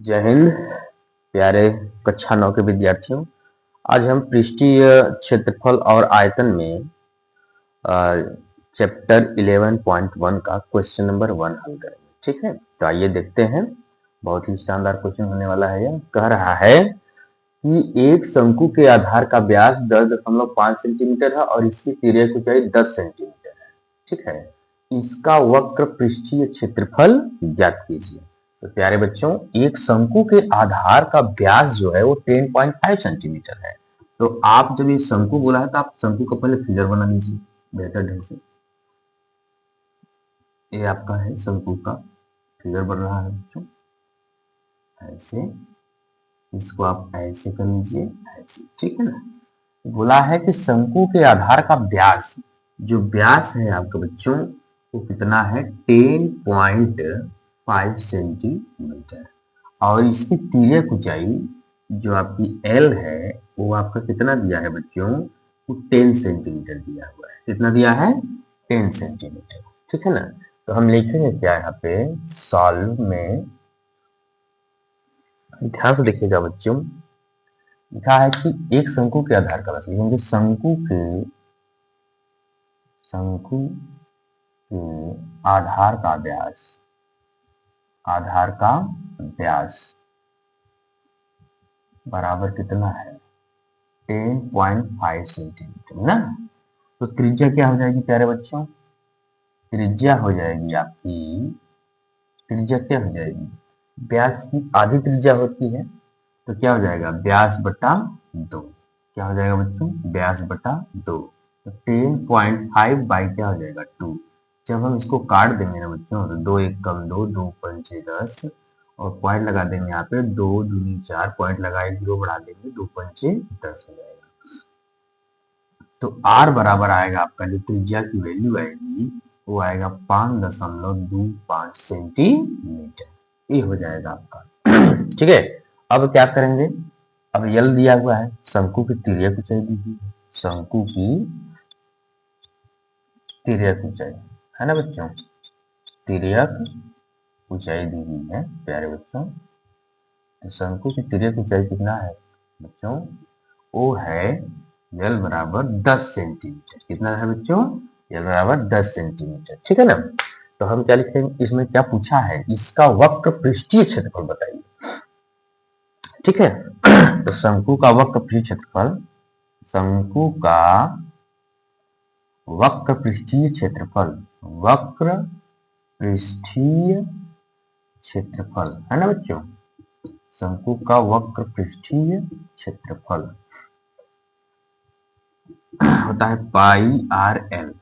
जय हिंद प्यारे कक्षा 9 के विद्यार्थियों। आज हम पृष्ठीय क्षेत्रफल और आयतन में चैप्टर 11.1 का क्वेश्चन नंबर 1 हल करेंगे। ठीक है, तो आइए देखते हैं। बहुत ही शानदार क्वेश्चन होने वाला है। यह कह रहा है कि एक शंकु के आधार का व्यास 10.5 सेंटीमीटर है और इसकी तिर्यक की ऊंचाई 10 सेंटीमीटर है। ठीक है, इसका वक्र पृष्ठीय क्षेत्रफल ज्ञात कीजिए। तो प्यारे बच्चों, एक शंकु के आधार का व्यास जो है वो 10.5 सेंटीमीटर है। तो आप जब ये शंकु बोला है तो आप शंकु का पहले फिगर बना लीजिए बेहतर ढंग से। ये आपका है शंकु का फिगर बन रहा है बच्चों, ऐसे। इसको आप ऐसे कर लीजिए, ऐसे। ठीक है ना। बोला है कि शंकु के आधार का व्यास, जो व्यास है आपके बच्चों वो कितना है 10.5 सेंटीमीटर और इसकी तिर्यक ऊंचाई जो आपकी L है वो आपका कितना दिया है बच्चों, वो 10 सेंटीमीटर दिया हुआ है। कितना दिया है 10 सेंटीमीटर। ठीक है ना। तो हम लिखेंगे क्या यहाँ पे सॉल्व में, ध्यान से देखिएगा बच्चों। लिखा है कि एक शंकु के आधार का व्यास, लिखेंगे शंकु के आधार का व्यास, आधार का व्यास बराबर कितना है 10.5 सेंटीमीटर ना। तो त्रिज्या क्या हो जाएगी प्यारे बच्चों, त्रिज्या हो जाएगी आपकी, त्रिज्या क्या हो जाएगी, व्यास की आधी त्रिज्या होती है तो क्या हो जाएगा व्यास बटा 2। क्या हो जाएगा बच्चों, व्यास बटा 2। तो 10.5 बाई क्या हो जाएगा 2। जब हम इसको काट देंगे ना बच्चों तो 2 एक कम 2, 2 पंचे 10 और पॉइंट लगा देंगे यहाँ पे 2 दूनी 4, पॉइंट लगाए 0 बढ़ा देंगे 2 पंचे 10 हो जाएगा। तो R बराबर आएगा आपका, जो त्रिज्या की वैल्यू आएगी वो आएगा 5.25 सेंटीमीटर। ये हो जाएगा आपका। ठीक है, अब क्या करेंगे, अब यल दिया हुआ है, शंकु की तिर्यक ऊंचाई दी हुई है, शंकु की तिर्यक ऊंचाई है ना बच्चों, तिर्यक ऊंचाई दी हुई है प्यारे बच्चों। तो शंकु की तिर्यक ऊंचाई कितना है बच्चों, वो है यल बराबर 10 सेंटीमीटर। कितना है बच्चों, यल बराबर 10 सेंटीमीटर। ठीक है ना। तो हम क्या लिखेंगे, इसमें क्या पूछा है, इसका वक्र पृष्ठीय क्षेत्रफल बताइए। ठीक है, तो शंकु का वक्र पृष्ठीय क्षेत्रफल, शंकु का वक्र पृष्ठीय क्षेत्रफल, वक्र पृष्ठीय क्षेत्रफल है ना बच्चों, शंकु का वक्र पृष्ठीय क्षेत्रफल होता है पाई आर एल।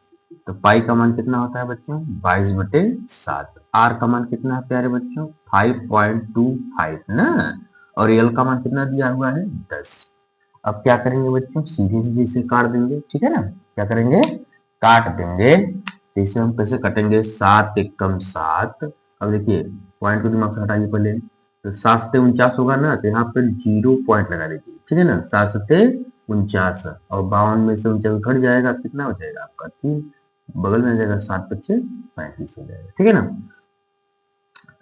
तो पाई का मान कितना होता है बच्चों 22/7। आर का मान कितना है प्यारे बच्चों 5.25 ना, और एल का मान कितना दिया हुआ है 10। अब क्या करेंगे बच्चों, सीधे सीधे इसे काट देंगे। ठीक है ना, क्या करेंगे काट देंगे। तो इसे हम कैसे कटेंगे, 7 एकम 7। अब देखिए पॉइंट को दिमाग से हटाइए पहले, तो 7 से 49 होगा ना, तो यहाँ पे 0 पॉइंट लगा दीजिए। ठीक है ना, 7 से 49 और 52 में से 49 घट जाएगा, कितना हो जाएगा आपका 3, बगल में आ जाएगा 7 × 35 हो जाएगा। ठीक है ना,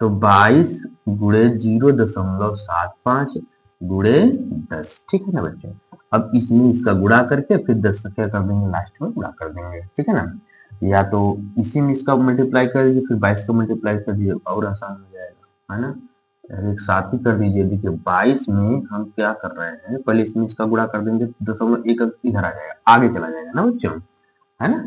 तो 22 गुणे 0.75 गुणे 10। ठीक है ना बच्चों। अब इसमें इसका गुणा करके फिर 10 का क्या कर देंगे लास्ट में गुणा कर देंगे। ठीक है ना, या तो इसी में इसका मल्टीप्लाई कर दीजिए फिर 22 का मल्टीप्लाई कर दीजिए और आसान हो जाएगा, है ना। एक साथ ही कर दीजिए। देखिए 22 में हम क्या कर रहे हैं, पहले इसमें इसका गुणा कर देंगे, 0.1 इधर आ जाएगा, आगे चला जाएगा ना बच्चों, है ना।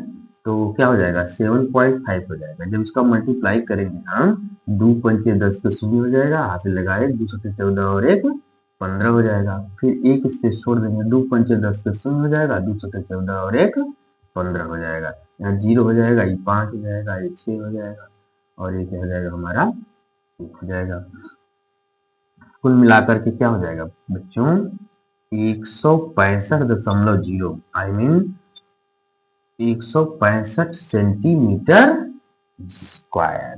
तो क्या हो जाएगा 7.5 हो जाएगा। जब इसका मल्टीप्लाई करेंगे हम 2 पंचे 10 से शून्य हो जाएगा, हाथ से लगाए 2 से 14 और 1 15 हो जाएगा। फिर एक इसके छोड़ देंगे, 2 पंचे 10 से शून्य हो जाएगा, 2 से 14 और 1 15 हो जाएगा। यहाँ 0 हो जाएगा, ये 5 हो जाएगा, ये 6 हो जाएगा और ये हो जाएगा हमारा 1 हो जाएगा। कुल मिलाकर के क्या हो जाएगा बच्चों 165.0 आई मीन 165 सेंटीमीटर स्क्वायर,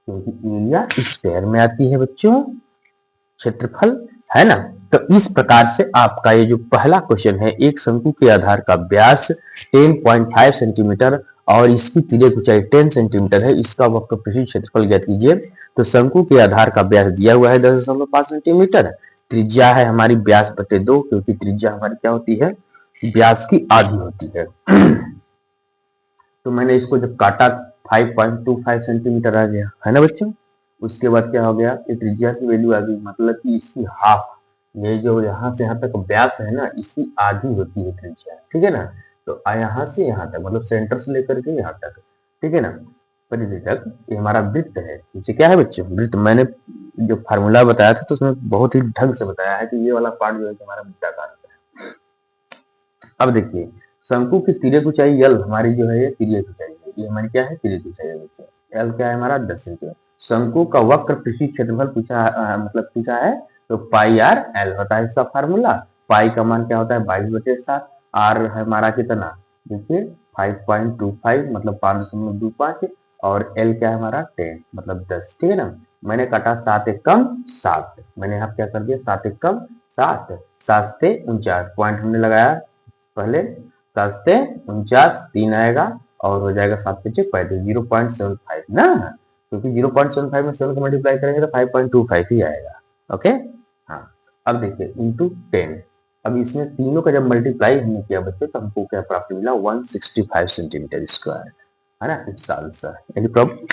क्योंकि एरिया स्क्वायर में आती है बच्चों क्षेत्रफल, है ना। तो इस प्रकार से आपका ये जो पहला क्वेश्चन है, एक शंकु के आधार का व्यास 10.5 सेंटीमीटर और इसकी तिर्यक ऊंचाई 10 सेंटीमीटर है। इसका वक्र पृष्ठीय क्षेत्रफल ज्ञात कीजिए। तो शंकु के आधार का व्यास दिया हुआ है 10.5 सेंटीमीटर, त्रिज्या है हमारी व्यास बटे 2, क्योंकि त्रिज्या हमारी क्या होती है, व्यास की आधी होती है। तो मैंने इसको जब काटा 5.25 सेंटीमीटर आ गया है ना बच्चों। उसके बाद क्या हो गया, ये त्रिज्या की वैल्यू आ गई, मतलब कि इसकी हाफ, ये जो यहाँ से यहाँ तक व्यास है ना, इसकी आधी होती है त्रिज्या, ठीक है ना। तो यहाँ से यहाँ तक, मतलब सेंटर से लेकर के यहाँ तक, ठीक है ना, परिधि तक, ये हमारा वृत्त है। नीचे क्या है बच्चों, वृत्त। मैंने जो फार्मूला बताया था तो उसमें बहुत ही ढंग से बताया है कि ये वाला पार्ट जो है हमारा वृत्ताकार है। अब देखिए, शंकु की तिर्यक ऊंचाई यल हमारी जो है ये तिर्यक ऊंचाई है, ये हमारी क्या है, तिर्यक ऊंचाई है। एल क्या है हमारा 10 सेंटीमीटर। शंकु का वक्र पृष्ठीय क्षेत्रफल पूछा मतलब पूछा है, तो पाई आर एल होता है इसका फार्मूला। पाई का मान क्या होता है 22/7, आर है हमारा कितना, देखिए 5.25 मतलब 5.25, और एल क्या है हमारा 10 मतलब 10, ठीक है ना। मैंने काटा 7 एक कम 7, मैंने यहाँ क्या कर दिया 7 एक कम 7, 7 से 49 पॉइंट हमने लगाया पहले, 7 से 49 3 आएगा और हो जाएगा 7 पीछे 0.75 ना, क्योंकि 0.75 में 7 को मल्टीप्लाई करेंगे तो 5.25 ही आएगा। ओके हाँ, अब देखिए इंटू 10। अब इसमें तीनों का जब मल्टीप्लाई हमने किया बच्चों तो हमको क्या प्राप्त मिला, 165 सेंटीमीटर स्क्वायर, है ना। It's answer. एनी प्रॉब्लम,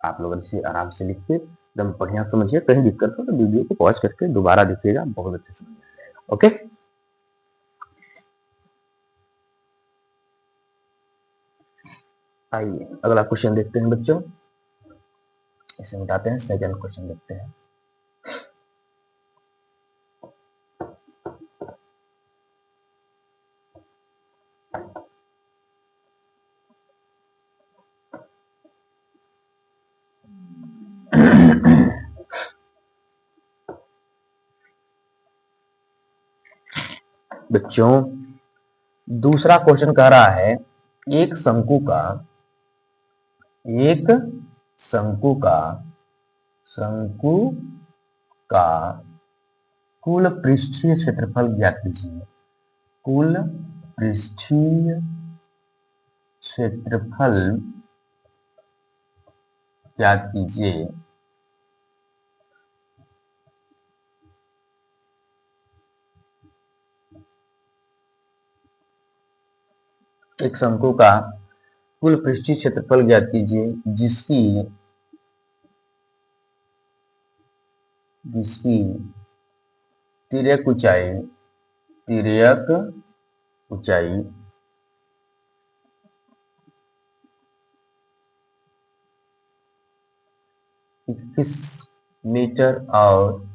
आप लोग इसे आराम से लिखिए, एकदम बढ़िया समझिए। कहीं दिक्कत हो तो वीडियो को पॉज करके दोबारा देखिएगा, बहुत अच्छे समझ में आएगा। ओके, आइए अगला क्वेश्चन देखते हैं बच्चों। इसे मिटाते हैं, सेकंड क्वेश्चन देखते हैं। बच्चों दूसरा क्वेश्चन कह रहा है, एक शंकु का एक शंकु का शंकु का कुल पृष्ठीय क्षेत्रफल ज्ञात कीजिए। कुल पृष्ठीय क्षेत्रफल ज्ञात कीजिए। एक शंकु का कुल पृष्ठीय क्षेत्रफल ज्ञात कीजिए जिसकी जिसकी तिर्यक ऊंचाई 21 मीटर और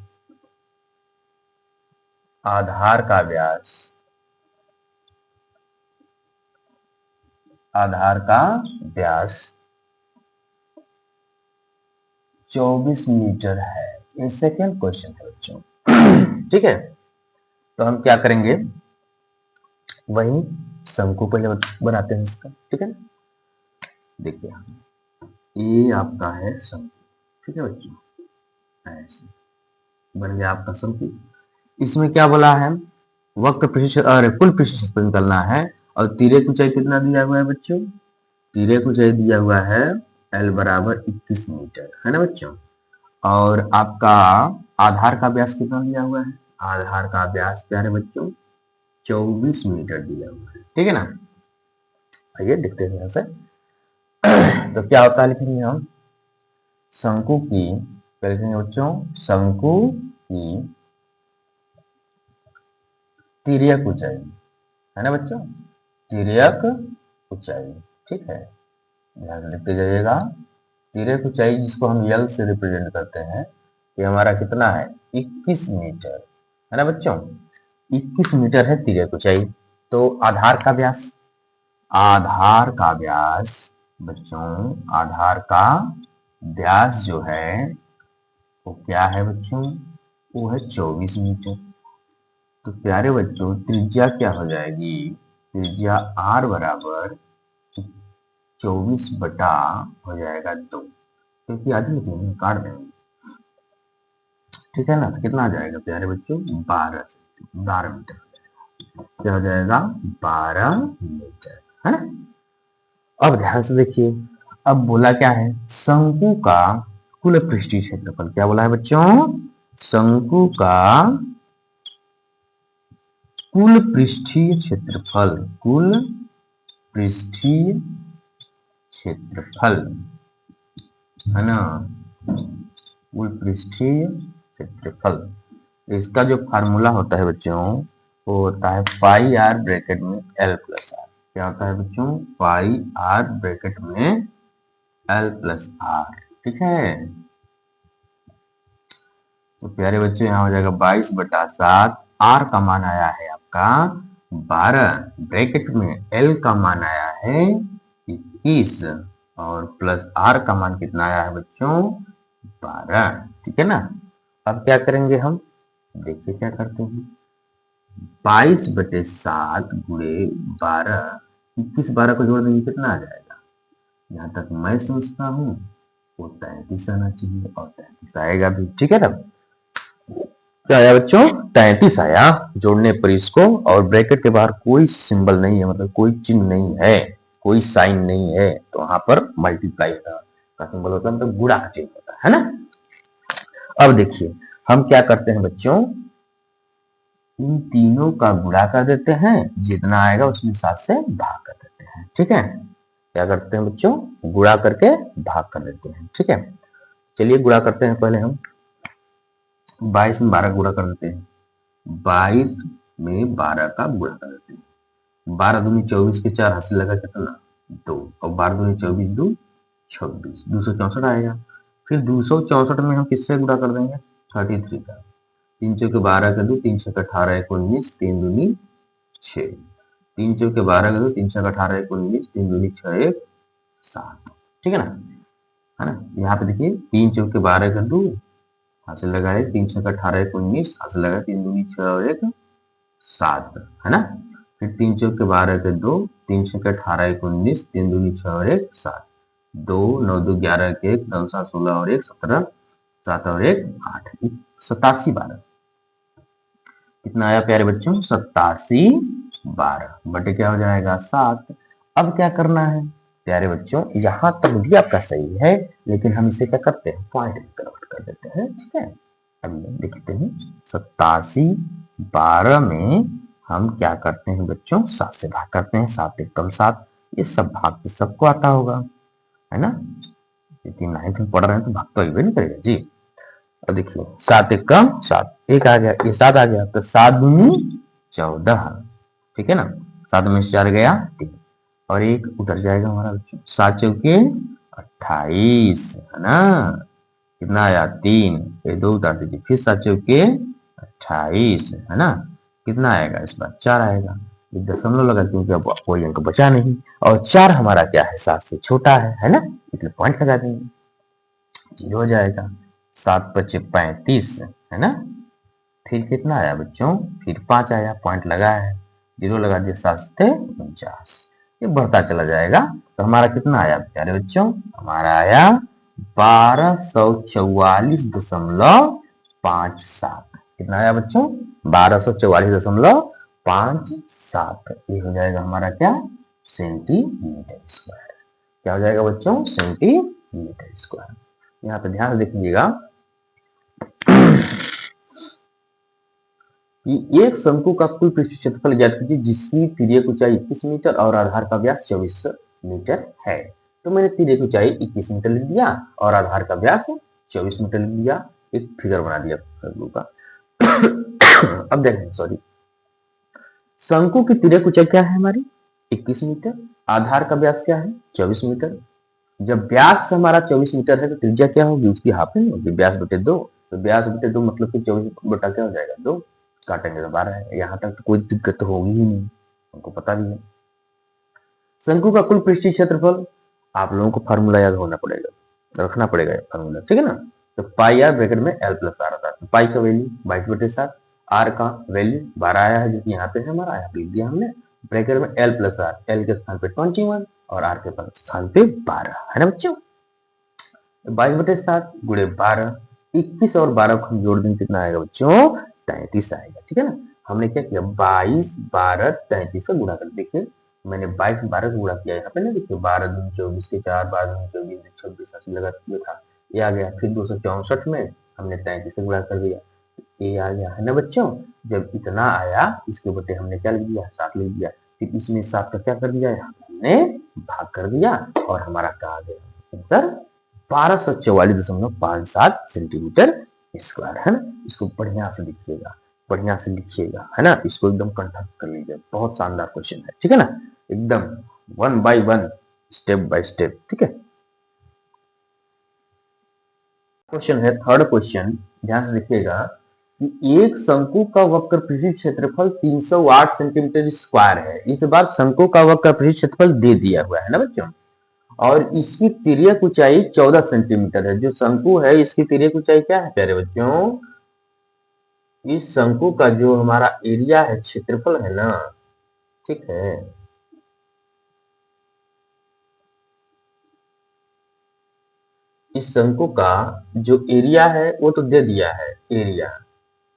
आधार का व्यास 24 मीटर है। ये सेकेंड क्वेश्चन है बच्चों। ठीक है, तो हम क्या करेंगे, वही शंकु पहले बनाते हैं इसका, ठीक है। देखिए ये आपका है शंकु, ठीक है बच्चों, ऐसे बन गया आपका शंकु। इसमें क्या बोला है, वक्र पृष्ठ और कुल पृष्ठ क्षेत्रफल निकालना है, और तिर्यक ऊंचाई कितना दिया हुआ है बच्चों, तिर्यक ऊंचाई दिया हुआ है L बराबर 21 मीटर, है ना बच्चों। और आपका आधार का व्यास कितना दिया हुआ है, आधार का व्यास प्यारे बच्चों 24 मीटर दिया हुआ है, ठीक है ना। आइए देखते हैं यहाँ से। तो क्या होता है, लिखेंगे हम शंकु की, क्या लिखेंगे बच्चों, शंकु की तिर्यक ऊंचाई, है ना बच्चों, तिर्यक ऊंचाई, ठीक है, ध्यान से लिखते जाइएगा। तिर्यक ऊंचाई जिसको हम यल से रिप्रेजेंट करते हैं, ये हमारा कितना है 21 मीटर, है ना बच्चों, 21 मीटर है तिर्यक ऊंचाई। तो आधार का व्यास बच्चों, आधार का व्यास जो है वो क्या है बच्चों, वो है 24 मीटर। तो प्यारे बच्चों त्रिज्या क्या हो जाएगी, त्रिज्या r बराबर 24 बटा हो जाएगा 2, क्योंकि आधी लिखेंगे काट देंगे, ठीक है ना। तो कितना आ जाएगा प्यारे बच्चों, 12 मीटर, क्या हो जाएगा 12 मीटर, है ना। अब ध्यान से देखिए, अब बोला क्या है, शंकु का कुल पृष्ठीय क्षेत्रफल। क्या बोला है बच्चों? शंकु का कुल पृष्ठीय क्षेत्रफल, कुल पृष्ठीय क्षेत्रफल, है ना, कुल पृष्ठीय क्षेत्रफल। इसका जो फार्मूला होता है बच्चों, वो होता है पाई आर ब्रैकेट में एल प्लस आर। क्या होता है बच्चों? पाई आर ब्रैकेट में एल प्लस आर। ठीक है, तो प्यारे बच्चों यहाँ हो जाएगा 22/7। आर का मान आया है आपका 12, ब्रैकेट में एल का मान आया है 21, और प्लस आर का मान कितना आया है बच्चों? 12। ठीक है ना। अब क्या करेंगे हम, देखिए क्या करते हैं, 22/7 गुणे 12, 21 12 को जोड़ देंगे कितना आ जाएगा? यहाँ तक मैं सोचता हूँ वो 33 आना चाहिए, और 33 आएगा भी। ठीक है ना। क्या आया बच्चों? 33 आया जोड़ने पर इसको, और ब्रैकेट के बाहर कोई सिंबल नहीं है, मतलब कोई चिन्ह नहीं है, कोई साइन नहीं है, तो वहां पर मल्टीप्लाई का सिंबल होता है, मतलब गुणा का चिन्ह होता है ना। अब देखिए हम क्या करते हैं बच्चों, इन तीनों का गुणा कर देते हैं, जितना आएगा उसमें 7 से भाग कर देते हैं। ठीक है, क्या करते हैं बच्चों? गुणा करके भाग कर देते हैं। ठीक है, चलिए गुणा करते हैं। पहले हम 22 में 12 गुणा कर देते हैं, 22 में 12 का गुणा कर देते हैं। 12 दूनी 24 के 4 हाथ से लगा कितना? 2, और 12 दूनी 24 2 26, 264 आएगा। फिर 264 में हम किससे गुणा कर देंगे? 33 का। 3 चौके 12 का 2, 3 छक्के 18 1 19, 3 दूनी 6, 3 चौके 12 का 2, 3 छक्के 18 1 19, 3 दूनी 6 1 7। ठीक है ना, है ना। यहाँ पे देखिए 3 चौके 12 का 2 हाथ से लगाए, 3 छक्के 18 1 19, हाथ से लगाए, 3 दूनी 6 और 1 7, है ना। फिर 3 चौके 12 के 2, 3 छक्के 18 1 19, 3 दूनी 6 और 1 7, 2 9 2 11 के 1, 9 7 16 और 1 17, 7 और 1 8, 87 12। कितना आया प्यारे बच्चों? 87 12 बटे क्या हो जाएगा? 7। अब क्या करना है प्यारे बच्चों, यहां तक भी आपका सही है, लेकिन हम इसे क्या करते हैं? पॉइंट में कन्वर्ट कर देते हैं। ठीक है, अब देखते हैं 87 12 में हम क्या करते हैं बच्चों? 7 से भाग करते हैं, 7 एकम 7। ये सब भाग तो सबको आता होगा, है ना, क्योंकि 9th में पढ़ रहे हैं तो भाग तो अभी नहीं करेगा जी। अब देखिए 7 एकम 7, एक आ गया, ये 7 आ गया, तो 7 दूनी 14। ठीक है ना, 7 में से 4 गया 3, और एक उधर जाएगा हमारा बच्चों, 7 चौके 28, है ना। कितना आया? 3, ये 2 उतार दीजिए, फिर 7 चौके 28, है ना। कितना आएगा इस बार? 4 आएगा। एक दशमलव लगा क्योंकि अब कोई अंक बचा नहीं, और 4 हमारा क्या है? 7 से छोटा है ना, इसलिए पॉइंट लगा देंगे, 0 हो जाएगा। 7 पचे 35, है ना। फिर कितना आया बच्चों? फिर 5 आया, पॉइंट लगा है, 0 लगा दिया, 7 से 49, ये बढ़ता चला जाएगा। तो हमारा कितना आया प्यारे बच्चों? हमारा आया 1244.57। कितना आया बच्चों? 1244.57। ये हो जाएगा हमारा क्या? Centimetre square. क्या हो जाएगा बच्चों? Centimetre square. यहाँ पे ध्यान से देखिएगा कि एक शंकु का कुल पृष्ठ क्षेत्रफल ज्ञात कीजिए जिसकी तिर्यक ऊंचाई 21 मीटर और आधार का व्यास 24 मीटर है। तो मैंने तिर्यक ऊंचाई 21 मीटर लिख दिया और आधार का व्यास 24 मीटर लिख दिया, एक फिगर बना दिया शंकु का। अब देखें, सॉरी, शंकु की तिर्यक ऊंचाई क्या है हमारी? 21 मीटर, आधार का व्यास क्या है? 24 मीटर। जब व्यास हमारा 24 मीटर है तो त्रिज्या क्या होगी? उसकी हाफ नहीं होगी, व्यास बटे 2। तो व्यास बटे 2 मतलब कि 24 बटा क्या हो जाएगा? 2। काटेंगे तो 12 है। यहाँ तक तो कोई दिक्कत तो होगी ही नहीं, हमको पता भी है। शंकु का कुल पृष्ठीय क्षेत्रफल, आप लोगों को फार्मूला याद होना पड़ेगा, रखना पड़ेगा फार्मूला। ठीक है ना। तो पाई आर ब्रैकेट में एल प्लस आर आता है। तो पाई का वैल्यू 22/7, आर का वैल्यू 12 आया है, जो कि यहाँ पे है हमारा, यहाँ लिख दिया हमने। ब्रैकेट में एल प्लस आर, एल के स्थान पे 21 और आर के स्थान पे 12, है ना बच्चों। 22/7 गुणे 12, 21 और 12 को हम जोड़ देंगे, कितना आएगा बच्चों? 33 आएगा। ठीक है ना। हमने क्या किया? 22 12 33 का गुणा कर, देखिए मैंने 22 12 से गुणा किया, यहाँ पे ना देखिए 12 दूनी 24 के 4, 12 दूनी 24 26 80 लगा दिया था, ये आ गया। फिर 264 में हमने 33 से गुणा कर दिया, ये आ गया, है ना बच्चों। जब इतना आया इसके बटे हमने क्या लिख दिया, 7 लिख दिया। फिर इसमें 7 का क्या कर दिया, हमने भाग कर दिया और हमारा क्या आ गया आंसर 1244.57 सेंटीमीटर स्क्वायर, है ना। इसको बढ़िया से लिखिएगा, बढ़िया से लिखिएगा, है ना। इसको एकदम कंठस्थ कर लीजिए, बहुत शानदार क्वेश्चन है, ठीक है ना, एकदम 1 by 1 स्टेप बाय स्टेप, ठीक है। क्वेश्चन है थर्ड क्वेश्चन, ध्यान से देखिएगा कि एक शंकु का वक्रपृष्ठीय क्षेत्रफल 308 सेंटीमीटर स्क्वायर है। इस बार शंकु का वक्रपृष्ठीय क्षेत्रफल दे दिया हुआ है ना बच्चों, और इसकी तिर्यक ऊंचाई 14 सेंटीमीटर है। जो शंकु है इसकी तिर्यक ऊंचाई क्या है प्यारे बच्चों, इस शंकु का जो हमारा एरिया है, क्षेत्रफल है ना, ठीक है, इस शंकु का जो एरिया है वो तो दे दिया है, एरिया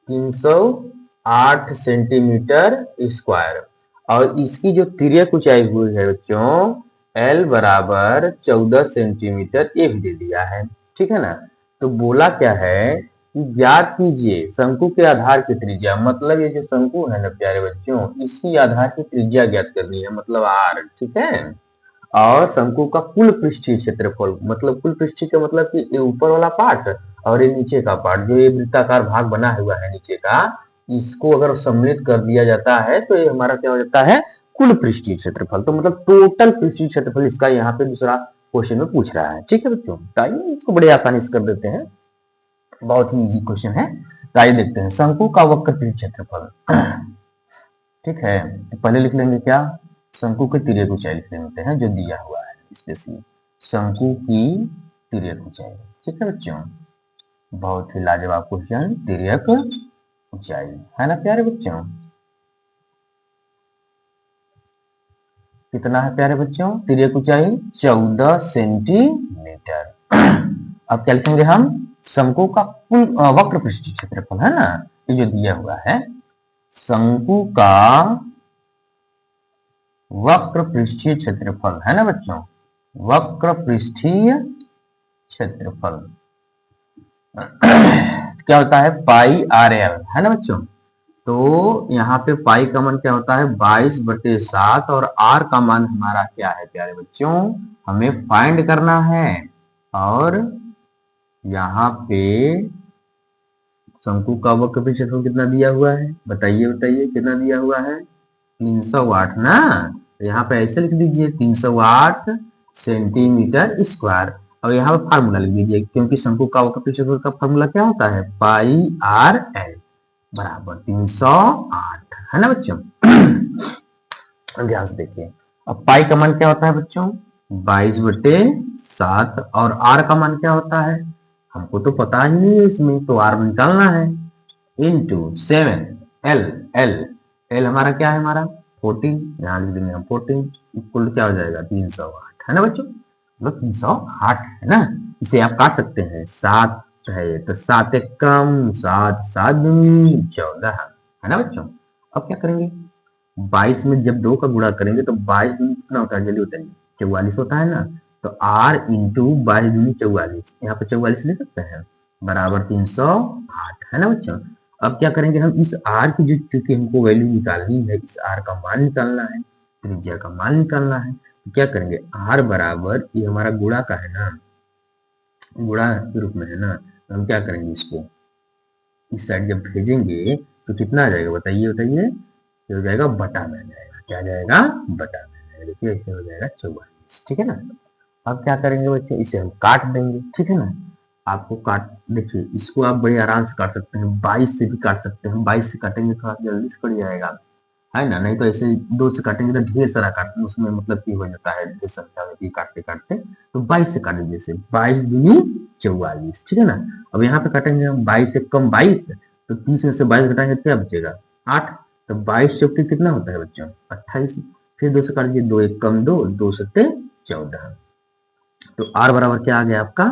308 सेंटीमीटर स्क्वायर, और इसकी जो तिर्यक ऊंचाई हुई है बच्चों L बराबर 14 सेंटीमीटर, ये भी दे दिया है, ठीक है ना। तो बोला क्या है कि ज्ञात कीजिए शंकु के आधार की त्रिज्या, मतलब ये जो शंकु है ना प्यारे बच्चों, इसकी आधार की त्रिज्या ज्ञात करनी है, मतलब R, ठीक है। और शंकु का कुल पृष्ठीय क्षेत्रफल, मतलब कुल पृष्ठीय का मतलब कि ये ऊपर वाला पार्ट और ये नीचे का पार्ट, जो ये वृत्ताकार भाग बना हुआ है नीचे का, इसको अगर सम्मिलित कर दिया जाता है तो ये हमारा क्या हो जाता है, कुल पृष्ठीय क्षेत्रफल। तो मतलब टोटल पृष्ठीय क्षेत्रफल इसका यहाँ पे दूसरा क्वेश्चन में पूछ रहा है, ठीक है बच्चों। तो आइए इसको बड़े आसानी से कर देते हैं, बहुत ही इजी क्वेश्चन है। तो आइए देखते हैं शंकु का वक्रपृष्ठीय क्षेत्रफल, ठीक है। तो पहले लिख लेंगे क्या, शंकु की तिर्यक ऊंचाई लिख लेते हैं जो दिया हुआ है, स्पेशली शंकु की तिर्यक ऊंचाई, ठीक है बच्चों। बहुत ही लाजवाब क्वेश्चन, तिर्यक ऊंचाई, है ना प्यारे बच्चों। कितना है प्यारे बच्चों, तिर्यक ऊंचाई 14 सेंटीमीटर। अब क्या लिखेंगे हम, शंकु का कुल वक्रपृष्ठीय क्षेत्रफल, है ना, ये जो दिया हुआ है, शंकु का वक्र पृष्ठीय क्षेत्रफल, है ना बच्चों, वक्र पृष्ठीय क्षेत्रफल क्या होता है, पाई आर एल, है ना बच्चों। तो यहाँ पे पाई का मान क्या होता है 22/7, और आर का मान हमारा क्या है प्यारे बच्चों, हमें फाइंड करना है। और यहाँ पे शंकु का वक्र पृष्ठीय क्षेत्रफल कितना दिया हुआ है, बताइए बताइए कितना दिया हुआ है, 308 ना। यहाँ पे ऐसे लिख दीजिए 308 सेंटीमीटर स्क्वायर, और यहाँ पे फार्मूला लिख दीजिए, क्योंकि शंकु का वक्र पृष्ठीय क्षेत्रफल का फार्मूला क्या होता है, पाई आर एल बराबर 308, है ना बच्चों। ध्यान से देखिए, अब पाई का मान क्या होता है बच्चों, 22/7, और आर का मान क्या होता है, हमको तो पता ही नहीं है इसमें, तो आर निकालना है, इंटू 7, एल एल एल हमारा क्या है, हमारा 14, यहाँ लिख देंगे हम 14, इक्वल क्या हो जाएगा 308, है ना बच्चों, मतलब 308 है ना। इसे आप काट सकते हैं, 7 है तो 7 एक कम 7, 7 दूनी 14, है ना बच्चों। अब क्या करेंगे, 22 में जब 2 का गुणा करेंगे तो 22 दूनी कितना होता है, जल्दी बताइए, 44 होता है ना। तो r इंटू 22 दूनी 44, यहाँ पे 44 ले सकते हैं, बराबर 308, है ना बच्चों। अब क्या करेंगे हम, इस r की जो, क्योंकि हमको वैल्यू निकालनी है, इस r का मान निकालना है, त्रिज्या का मान निकालना है, तो क्या करेंगे, r बराबर, ये हमारा गुणा का है ना, गुणा के रूप में है ना, तो हम क्या करेंगे, इसको इस साइड जब भेजेंगे तो कितना आ जाएगा, बताइए बताइए, ये हो जाएगा बटा में आ जाएगा, क्या जाएगा, बटा में आ जाएगा, देखिए ऐसे हो जाएगा 44, ठीक है ना। अब क्या करेंगे बच्चे, इसे हम काट देंगे, ठीक है ना। आपको काट, देखिए इसको आप बड़े आराम से काट सकते हैं, 22 से भी काट सकते हैं, 22 से काटेंगे थोड़ा जल्दी से कट जाएगा, है ना, नहीं तो ऐसे 2 से काटेंगे तो ढेर सारा काटते हैं, उसमें मतलब की हो जाता है ढेर संख्या में काटते काटते, तो 22 से काट दीजिए, 22 दूनी 44, ठीक है ना। अब यहाँ पे काटेंगे हम 22 से कम 22, तो 30 में से 22 घटाएंगे तो क्या बचेगा 8, तो 22 चौके कितना होता है बच्चों 28, फिर 2 से काट दीजिए, 2 एक कम 2, 2 सत्ते 14, तो आर बराबर क्या आ गया आपका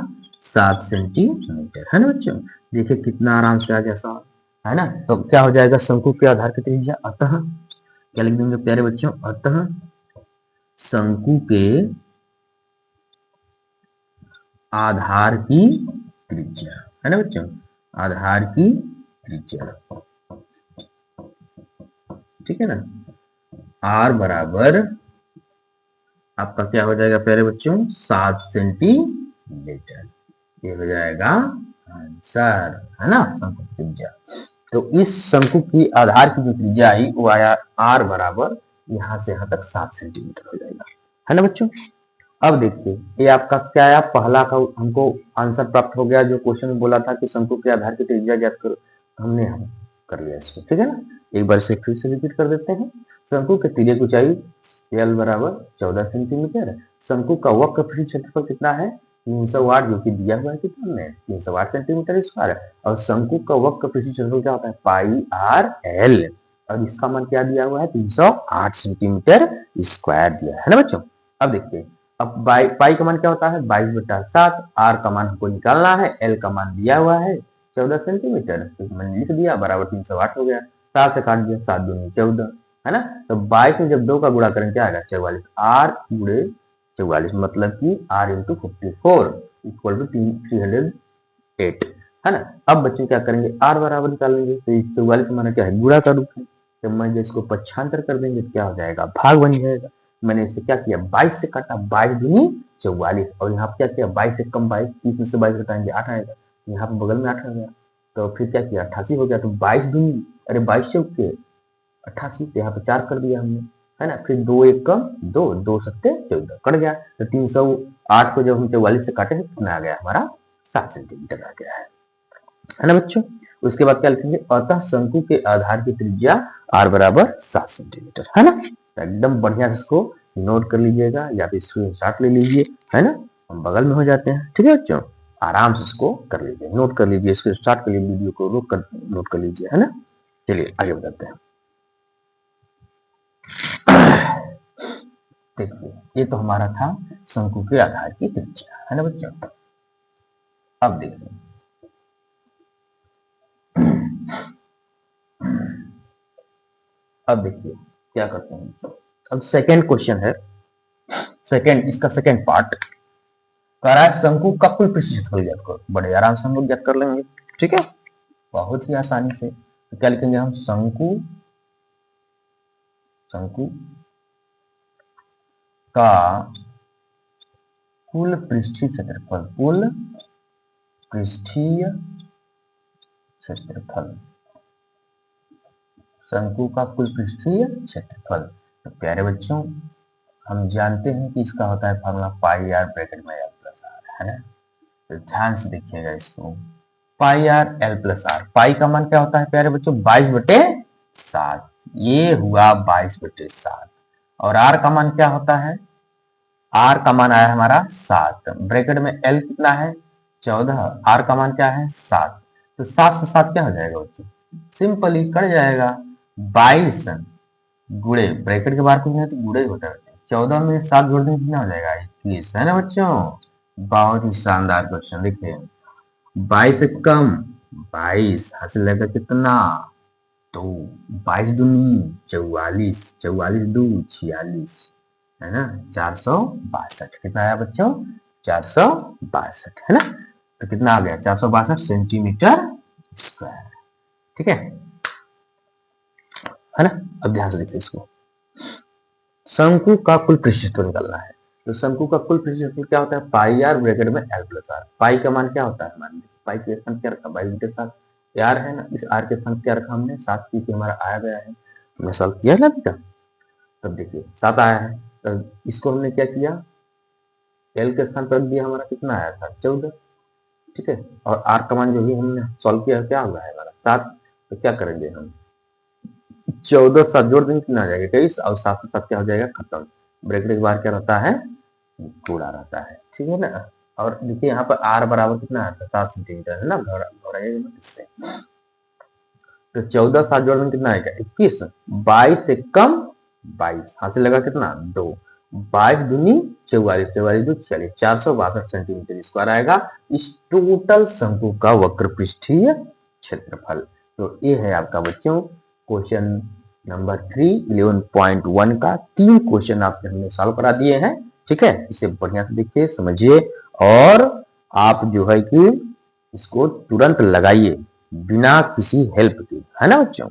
7 सेंटीमीटर, है ना बच्चों। देखिए कितना आराम से आ गया सवाल, है ना। तो क्या हो जाएगा, शंकु के आधार की त्रिज्या, अतः क्या लिख देंगे प्यारे बच्चों, अतः शंकु के आधार की त्रिज्या है ना बच्चों, आधार की त्रिज्या, ठीक है ना। आर बराबर आपका क्या हो जाएगा प्यारे बच्चों, 7 सेंटीमीटर, ये हो जाएगा आंसर, है ना, शंकु की त्रिज्या। तो इस शंकु की आधार की जो त्रिज्या आई वो आया आर बराबर यहां से यहां तक 7 सेंटीमीटर हो जाएगा, है ना बच्चों। अब देखिए ये आपका क्या है, पहला का हमको आंसर प्राप्त हो गया, जो क्वेश्चन में बोला था कि शंकु के आधार की त्रिज्या ज्ञात करो, हमने हम कर लिया इसको, ठीक है ना। एक बार से फिर से रिपीट कर देते हैं। शंकु के तिर्यक ऊंचाई एल बराबर 14 सेंटीमीटर, शंकु का वक्र पृष्ठ क्षेत्रफल कितना है 308, जो कि दिया हुआ है कितना में 308 सेंटीमीटर स्क्वायर, और शंकु का वक्र पृष्ठ क्षेत्रफल क्या होता है पाई आर एल, और इसका मान क्या दिया हुआ है 308 सेंटीमीटर स्क्वायर दिया है ना बच्चों। अब देखिए, अब पाई का मान क्या होता है 22/7, आर का मान हमको निकालना है, एल का मान दिया हुआ है 14 सेंटीमीटर, तो मैंने लिख दिया बराबर 308 हो गया, 7 से काट दिया, 7 दूनी 14, है ना। तो 22 में जब 2 का गुणा करें क्या आएगा 44, आर गुणे 44 मतलब कि आर इंटू 54 इक्वल टू 308, है ना। अब बच्चे क्या करेंगे आर बराबर निकाल लेंगे, तो 44 हमारा क्या है गुणा का रूप है, जब मैं इसको पक्षांतर कर देंगे तो क्या हो जाएगा भाग बन जाएगा। मैंने इसे क्या किया 22 से काटा, 22 दूनी 44, और यहाँ पे क्या किया 22 से कम 22, 30 में से 22 घटाएंगे 8 आएगा, यहाँ पे बगल में 8 आ गया, तो फिर क्या किया 88 हो गया, तो 22 दूनी अरे 22 से के 88, तो यहाँ पे 4 कर दिया हमने, है ना। फिर 2 1 कम 2, 2 सत्ते 14 कट गया, तो 308 को जब हम 44 से काटेंगे कितना आ गया हमारा 7 सेंटीमीटर आ गया है ना बच्चों। उसके बाद क्या लिखेंगे, अतः शंकु के आधार की त्रिज्या आर बराबर 7 सेंटीमीटर, है ना। तो एकदम बढ़िया से इसको नोट कर लीजिएगा या फिर स्क्रीनशॉट ले लीजिए, है ना, हम बगल में हो जाते हैं, ठीक है बच्चों। आराम से इसको कर लीजिए, नोट कर लीजिए, स्क्रीनशॉट के लिए वीडियो को रोक कर नोट कर लीजिए, है ना। चलिए आगे बढ़ते हैं। देखिए ये तो हमारा था शंकु के आधार की त्रिज्या, है ना बच्चों। अब देखिए क्या करते हैं, अब सेकेंड क्वेश्चन है, इसका सेकेंड पार्ट कह रहा है शंकु का कुल पृष्ठ क्षेत्रफल ज्ञात करो, बड़े आराम से हम लोग ज्ञात कर लेंगे, ठीक है, बहुत ही आसानी से। तो क्या लिखेंगे हम, शंकु का कुल पृष्ठीय क्षेत्रफल, शंकु का कुल पृष्ठीय क्षेत्रफल। तो प्यारे बच्चों हम जानते हैं कि इसका होता है फॉर्मूला पाई आर ब्रैकेट में एल प्लस आर, है ना। तो ध्यान से देखिएगा इसको, पाई आर एल प्लस आर, पाई का मान क्या होता है प्यारे बच्चों 22/7, ये हुआ 22/7, और आर का मान क्या होता है, आर का मान आया हमारा 7, ब्रैकेट में एल कितना है 14, आर का मान क्या है 7, तो 7 से 7 क्या हो जाएगा बच्चों, सिंपल ही कट जाएगा, 22 गुणे ब्रैकेट के बाहर कुछ नहीं तो गुणे होता है, 14 में 7 जोड़ देंगे कितना हो जाएगा 21, है ना बच्चों। बहुत ही शानदार क्वेश्चन, देखिए 22 से कम 22 हासिल लगेगा कितना, तो 22 दूनी 44, 44 दू 46, है ना, 462 कितना आया बच्चों 462, है ना। तो कितना आ गया 462 सेंटीमीटर स्क्वायर, ठीक है ना। अब ध्यान से देखिए इसको, शंकु का कुल पृष्ठ क्षेत्रफल निकालना है, तो शंकु का कुल पृष्ठ क्षेत्रफल क्या होता है पाई आर ब्रैकेट में एल प्लस आर, पाई का मान क्या होता है मान लीजिए पाई के स्थान क्या रखा 22/7, आर है ना, इस आर के स्थान क्या रखा हमने 7, क्योंकि हमारा आया गया है, हमने सॉल्व किया ना बेटा। तब देखिए 7 आया है, तो इसको हमने क्या किया एल के स्थान पर रख दिया, हमारा कितना आया था 14, ठीक है, और आर का मान जो भी हमने सॉल्व किया क्या हुआ है हमारा 7, तो क्या करेंगे हम 14 7 जोड़ देंगे कितना आ जाएगा 23, और 7 से 7 क्या हो जाएगा खत्म, ब्रैकेट के बाहर क्या रहता है कूड़ा रहता है, ठीक है ना। और देखिए यहाँ पर आर बराबर कितना आता है 7 सेंटीमीटर, है ना, घोड़ाइएगा इससे, तो 14 7 जोड़ में कितना आएगा 21, 22 से कम 22 हाथ से लगा कितना 2, 22 दूनी 44, 44 दू 46, 462 सेंटीमीटर स्क्वायर आएगा इस टोटल शंकु का वक्र पृष्ठीय क्षेत्रफल। तो ये है आपका बच्चों क्वेश्चन नंबर 3 11.1 का 3 क्वेश्चन आपने हमने सॉल्व करा दिए हैं। ठीक है, इसे बढ़िया से देखिए, समझिए और आप जो है कि इसको तुरंत लगाइए बिना किसी हेल्प के, है ना बच्चों।